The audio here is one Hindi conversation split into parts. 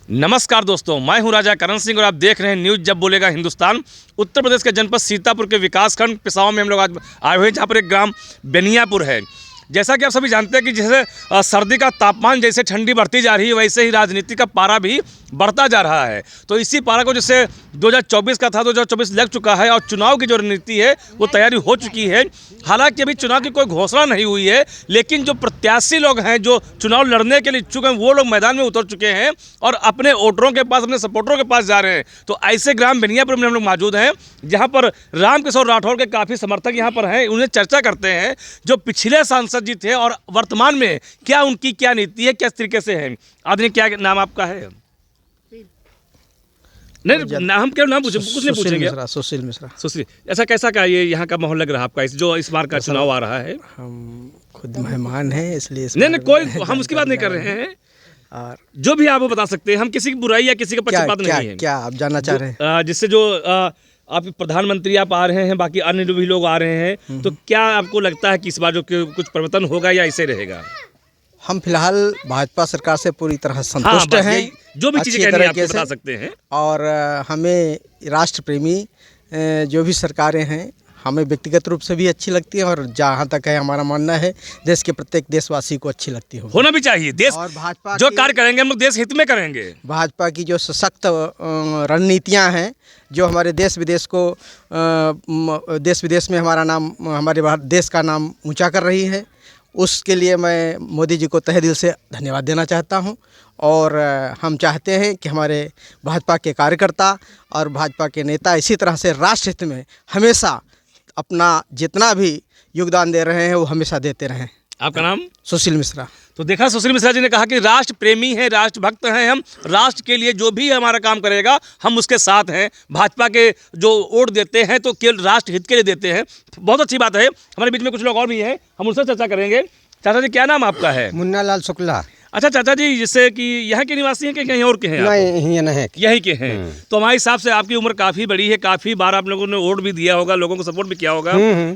नमस्कार दोस्तों, मैं हूं राजा करण सिंह और आप देख रहे हैं न्यूज़ जब बोलेगा हिंदुस्तान। उत्तर प्रदेश के जनपद सीतापुर के विकासखंड पिसाओं में हम लोग आज आए हुए हैं, जहां पर एक ग्राम बेनियापुर है। जैसा कि आप सभी जानते हैं कि जैसे सर्दी का तापमान जैसे ठंडी बढ़ती जा रही है, वैसे ही राजनीति का पारा भी बढ़ता जा रहा है। तो इसी पारा को जैसे 2024 का था, 2024 लग चुका है और चुनाव की जो रणनीति है वो तैयारी हो चुकी है। हालांकि अभी चुनाव की कोई घोषणा नहीं हुई है, लेकिन जो प्रत्याशी लोग हैं, जो चुनाव लड़ने के लिए इच्छुक हैं, वो लोग मैदान में उतर चुके हैं और अपने वोटरों के पास, अपने सपोर्टरों के पास जा रहे हैं। तो ऐसे ग्राम बेनियापुर में हम लोग मौजूद हैं, जहां पर रामकिशोर राठौर के काफ़ी समर्थक यहां पर हैं। उन्हें चर्चा करते हैं जो पिछले सांसद जी थे और वर्तमान में क्या उनकी क्या नीति है, किस तरीके से है। आदमी, क्या नाम आपका है? नहीं, नाम क्या, नाम पूछे, कुछ नहीं पूछेंगे। सुशील मिश्रा। सुशील, अच्छा, कैसा का ये यहाँ का माहौल लग रहा है आपका, जो इस बार का चुनाव आ रहा है? हम खुद मेहमान हैं, इसलिए नहीं, कोई हम उसकी बात नहीं कर रहे हैं। और जो भी आप वो बता सकते हैं, हम किसी की बुराई या किसी का पक्षपात नहीं है। क्या आप जानना चाह रहे हैं? जिससे जो आप प्रधानमंत्री आप आ रहे हैं, बाकी अन्य भी लोग आ रहे हैं, तो क्या आपको लगता है कि इस बार जो कुछ परिवर्तन होगा या ऐसे रहेगा? हम फिलहाल भाजपा सरकार से पूरी तरह संतुष्ट हैं। जो भी चीज़ें कहनी है आप बता सकते हैं। और हमें राष्ट्र प्रेमी जो भी सरकारें हैं, हमें व्यक्तिगत रूप से भी अच्छी लगती है और जहाँ तक है हमारा मानना है देश के प्रत्येक देशवासी को अच्छी लगती है, होना भी चाहिए। देश और भाजपा जो कार्य करेंगे हम लोग देश हित में करेंगे। भाजपा की जो सशक्त रणनीतियाँ हैं, जो हमारे देश विदेश को देश विदेश में हमारा नाम, हमारे देश का नाम ऊंचा कर रही है, उसके लिए मैं मोदी जी को तहे दिल से धन्यवाद देना चाहता हूं। और हम चाहते हैं कि हमारे भाजपा के कार्यकर्ता और भाजपा के नेता इसी तरह से राष्ट्र हित में हमेशा अपना जितना भी योगदान दे रहे हैं वो हमेशा देते रहें। आपका नाम? सुशील मिश्रा। तो देखा, सुशील मिश्रा जी ने कहा कि राष्ट्र प्रेमी हैं, राष्ट्र भक्त हैं, हम राष्ट्र के लिए जो भी हमारा काम करेगा हम उसके साथ हैं। भाजपा के जो वोट देते हैं तो केवल राष्ट्र हित के लिए देते हैं। बहुत अच्छी बात है। हमारे बीच में कुछ लोग और भी हैं, हम उनसे चर्चा करेंगे। चाचा जी, क्या नाम आपका है? मुन्ना लाल शुक्ला। अच्छा चाचा जी, जैसे कि यहाँ के निवासी हैं कि कहीं और के हैं? यहीं के हैं। तो हमारे हिसाब से आपकी उम्र काफ़ी बड़ी है, काफ़ी बार आप लोगों ने वोट भी दिया होगा, लोगों को सपोर्ट भी किया होगा,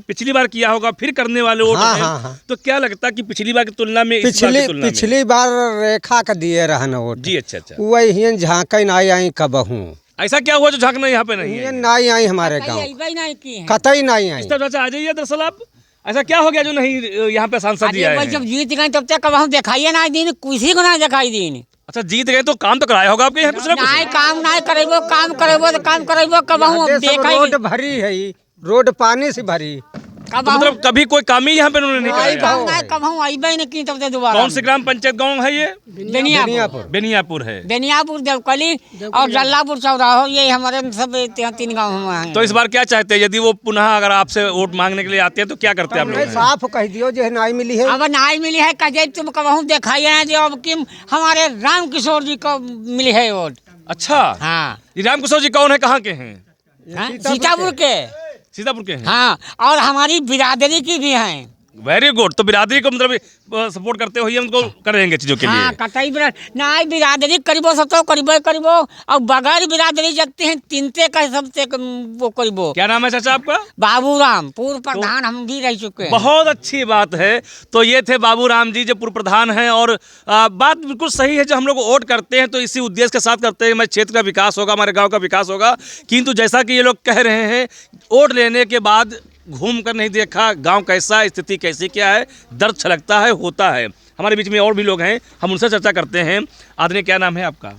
पिछली बार किया होगा, फिर करने वाले वोट हैं। हाँ। तो क्या लगता है कि पिछली बार की तुलना में पिछली बार रेखा का दिए रहना वोट जी? अच्छा, वही झाँक नहीं आई कब हूँ। ऐसा क्या हुआ जो झाँकना यहाँ पे नहीं है? नहीं आई हमारे गाँव, कतई नहीं आई। चाचा आ जाइए। दरअसल आप, ऐसा क्या हो गया जो नहीं यहाँ पे सांसद जी आए हैं? जब जीत गए तब तक हम दिखाइए ना दिन, किसी को ना दिखाई दिन। अच्छा, जीत गए तो काम तो कराया होगा आपके यहाँ? कुछ ना काम ना करेबो, काम करेबो कब हम देखा। रोड भरी है, रोड पानी से भरी। तो मतलब कभी कोई काम ही यहाँ पे उन्होंने नहीं कराया? कब हम आई नहीं की तब से दोबारा। कौन से ग्राम पंचायत गाँव है ये? बेनियापुर है। बेनियापुर, देवकली और जल्लापुर चौराहो, ये हमारे सब 3 गाँव हैं। तो इस बार क्या चाहते हैं? यदि वो पुनः अगर आपसे वोट मांगने के लिए आते हैं तो क्या करते हैं आप लोग? साफ कह दियो जो नाई मिली है। अब नाई मिली है, कहे तुम कब दिखाइए ना जो अब कि हमारे रामकिशोर जी को मिली है वोट। अच्छा, हाँ। रामकिशोर जी कौन है, कहाँ के हैं? सीतापुर के हैं। हाँ, और हमारी बिरादरी की भी हैं। Very good. तो बिरादरी को मतलब सपोर्ट करते हो, ये उनको करेंगे चीजों के लिए? हाँ, कतई बिरादरी करीबो सब तो करीबो और बगैर बिरादरी जगते हैं तिनते का सबसे वो करीबो। क्या नाम है चाचा आपका? बाबूराम, पूर्व प्रधान। हम भी रह चुके हैं। बहुत अच्छी बात है। तो ये थे बाबूराम जी, जो पूर्व प्रधान हैं। और बात बिल्कुल सही है, जो हम लोग वोट करते हैं तो इसी उद्देश्य के साथ करते हैं, हमारे क्षेत्र का विकास होगा, हमारे गाँव का विकास होगा। किंतु जैसा कि ये लोग कह रहे हैं, वोट लेने के बाद घूम कर नहीं देखा गांव कैसा, स्थिति कैसी, क्या है, दर्द छलकता है, होता है। हमारे बीच में और भी लोग हैं, हम उनसे चर्चा करते हैं। आदरणीय, क्या नाम है आपका?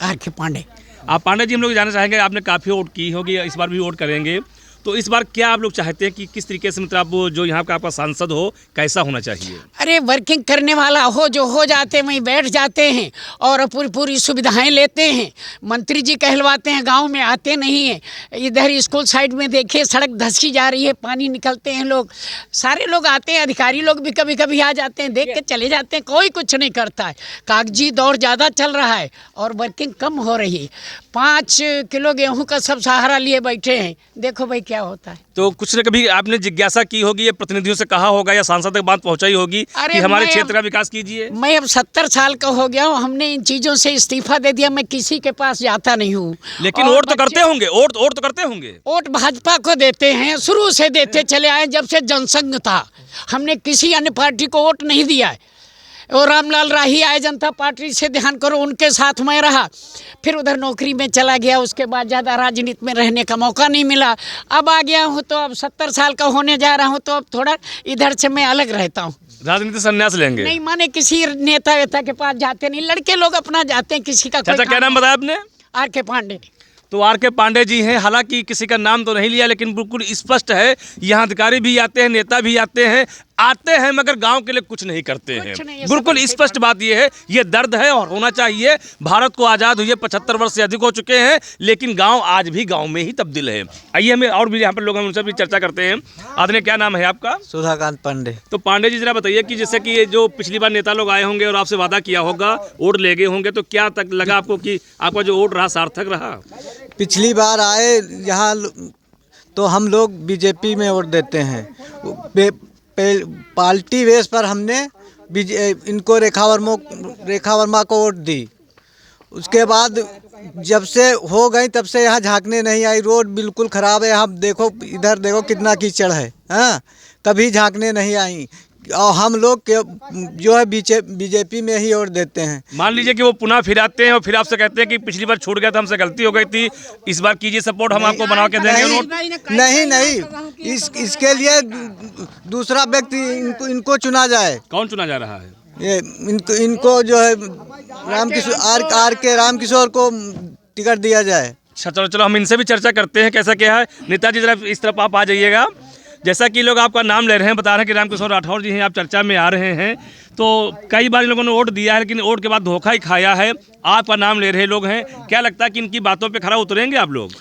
आर.के. पांडे। आप पांडे जी, हम लोग जानना चाहेंगे, आपने काफ़ी वोट की होगी, इस बार भी वोट करेंगे, तो इस बार क्या आप लोग चाहते हैं कि किस तरीके से, मतलब आप जो यहाँ का आपका सांसद हो, कैसा होना चाहिए? अरे वर्किंग करने वाला हो, जो हो जाते वहीं बैठ जाते हैं और पूरी सुविधाएं लेते हैं। मंत्री जी कहलवाते हैं, गांव में आते नहीं हैं। इधर स्कूल साइड में देखिए, सड़क धंसी जा रही है, पानी निकलते हैं, लोग सारे लोग आते हैं, अधिकारी लोग भी कभी कभी आ जाते हैं, देख के चले जाते हैं, कोई कुछ नहीं करता है। कागजी दौर ज़्यादा चल रहा है और वर्किंग कम हो रही है। 5 किलो गेहूँ का सब सहारा लिए बैठे हैं, देखो भाई क्या होता है। तो कुछ न कभी आपने जिज्ञासा की होगी, ये प्रतिनिधियों से कहा होगा या सांसद तक बात पहुंचाई होगी कि हमारे क्षेत्र का विकास कीजिए? मैं अब 70 साल का हो गया हूँ, हमने इन चीज़ों से इस्तीफा दे दिया। मैं किसी के पास जाता नहीं हूँ। लेकिन वोट तो करते होंगे, वोट तो करते होंगे। वोट भाजपा को देते हैं, शुरू से देते चले आए, जब से जनसंघ था। हमने किसी अन्य पार्टी को वोट नहीं दिया है। और रामलाल राही आए जनता पार्टी से, ध्यान करो उनके साथ मैं रहा, फिर उधर नौकरी में चला गया, उसके बाद ज़्यादा राजनीति में रहने का मौका नहीं मिला। अब आ गया हूँ तो अब 70 साल का होने जा रहा हूँ, तो अब थोड़ा इधर से मैं अलग रहता हूँ। राजनीति संन्यास लेंगे? नहीं, माने किसी नेता वेता के पास जाते नहीं, लड़के लोग अपना जाते हैं, किसी का चाचा क्या नाम बताया आपने? R.K. पांडे। तो R.K. पांडे जी हैं, हालांकि किसी का नाम तो नहीं लिया, लेकिन बिल्कुल स्पष्ट है यहाँ अधिकारी भी आते हैं, नेता भी आते हैं मगर गांव के लिए कुछ नहीं करते हैं। बिल्कुल स्पष्ट बात ये है, ये दर्द है और होना चाहिए। भारत को आज़ाद हुए 75 वर्ष से अधिक हो चुके हैं, लेकिन गांव आज भी गांव में ही तब्दील है। आइए हमें और भी यहाँ पर लोग हैं, उनसे भी चर्चा करते हैं। आदरणीय क्या नाम है आपका? सुधाकांत पांडे। तो पांडे जी जरा बताइए कि जैसे कि ये जो पिछली बार नेता लोग आए होंगे और आपसे वादा किया होगा, वोट ले गए होंगे, तो क्या तक लगा आपको कि आपका जो वोट रहा सार्थक रहा? पिछली बार आए यहाँ तो हम लोग बीजेपी में वोट देते हैं। पार्टी बेस पर हमने इनको रेखा वर्मा को वोट दी। उसके बाद जब से हो गई तब से यहाँ झांकने नहीं आई। रोड बिल्कुल ख़राब है, यहाँ देखो, इधर देखो कितना कीचड़ है। हाँ, कभी झांकने नहीं आई। और हम लोग के जो है बीजेपी में ही वोट देते हैं। मान लीजिए कि वो पुनः फिर आते हैं और फिर आपसे कहते हैं कि पिछली बार छूट गया था, हमसे गलती हो गई थी, इस बार कीजिए सपोर्ट, हम आपको बना के देंगे वोट। नहीं, इसके लिए दूसरा व्यक्ति इनको चुना जाए। कौन चुना जा रहा है? ये इनको जो है रामकिशोर को टिकट दिया जाए। अच्छा, चलो हम इनसे भी चर्चा करते हैं कैसा क्या है। नेताजी जरा इस तरफ आप आ जाइएगा। जैसा कि लोग आपका नाम ले रहे हैं, बता रहे हैं कि रामकिशोर राठौर जी हैं, आप चर्चा में आ रहे हैं, तो कई बार इन लोगों ने वोट दिया है, लेकिन वोट के बाद धोखा ही खाया है। आपका नाम ले रहे लोग हैं, क्या लगता है कि इनकी बातों पे खरा उतरेंगे आप लोग?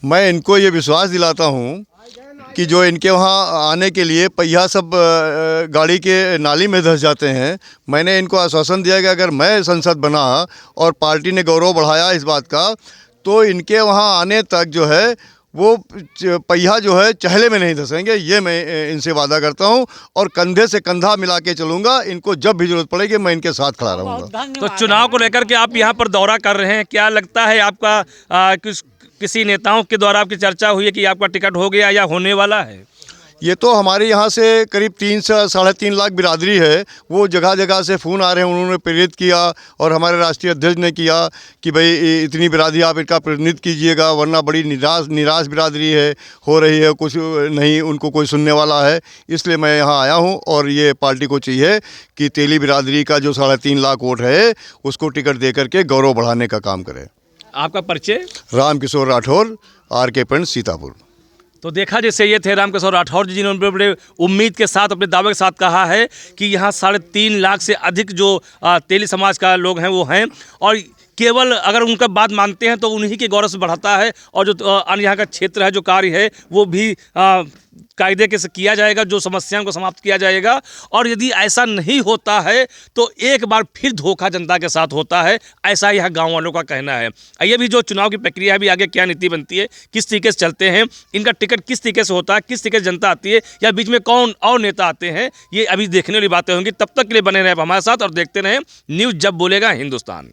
मैं इनको ये विश्वास दिलाता हूँ कि जो इनके वहाँ आने के लिए पहिया सब गाड़ी के नाली में धंस जाते हैं। मैंने इनको आश्वासन दिया कि अगर मैं सांसद बना और पार्टी ने गौरव बढ़ाया इस बात का, तो इनके वहाँ आने तक जो है वो पहिया जो है चहले में नहीं धंसेंगे। ये मैं इनसे वादा करता हूँ और कंधे से कंधा मिला के चलूँगा। इनको जब भी जरूरत पड़ेगी मैं इनके साथ खड़ा रहूँगा। तो चुनाव को लेकर के आप यहाँ पर दौरा कर रहे हैं, क्या लगता है आपका किसी नेताओं के द्वारा आपकी चर्चा हुई है कि आपका टिकट हो गया या होने वाला है? ये तो हमारे यहाँ से करीब 3 से 3.5 लाख बिरादरी है, वो जगह जगह से फ़ोन आ रहे हैं। उन्होंने प्रेरित किया और हमारे राष्ट्रीय अध्यक्ष ने किया कि भाई इतनी बिरादरी आप इनका प्रतिनिधित्व कीजिएगा, वरना बड़ी निराश बिरादरी है, हो रही है, कुछ नहीं उनको कोई सुनने वाला है। इसलिए मैं यहाँ आया हूँ और ये पार्टी को चाहिए कि तेली बिरादरी का जो 3.5 लाख वोट है उसको टिकट दे करके गौरव बढ़ाने का काम करे। आपका परिचय? रामकिशोर राठौर, R.K. पेंट, सीतापुर। तो देखा जैसे ये थे रामकिशोर राठौर जी, जिन्होंने बड़े उम्मीद के साथ अपने दावे के साथ कहा है कि यहाँ 3.5 लाख से अधिक जो तेली समाज का लोग हैं वो हैं, और केवल अगर उनका बात मानते हैं तो उन्हीं के गौरव से बढ़ाता है। और जो अन्य यहाँ का क्षेत्र है, जो कार्य है, वो भी कायदे के से किया जाएगा, जो समस्याओं को समाप्त किया जाएगा। और यदि ऐसा नहीं होता है तो एक बार फिर धोखा जनता के साथ होता है, ऐसा यहाँ गांव वालों का कहना है। ये भी जो चुनाव की प्रक्रिया है, भी आगे क्या नीति बनती है, किस तरीके से चलते हैं, इनका टिकट किस तरीके से होता है, किस तरीके से जनता आती है, या बीच में कौन और नेता आते हैं, ये अभी देखने वाली बातें होंगी। तब तक के लिए बने रहे हमारे साथ और देखते रहें न्यूज़ जब बोलेगा हिंदुस्तान।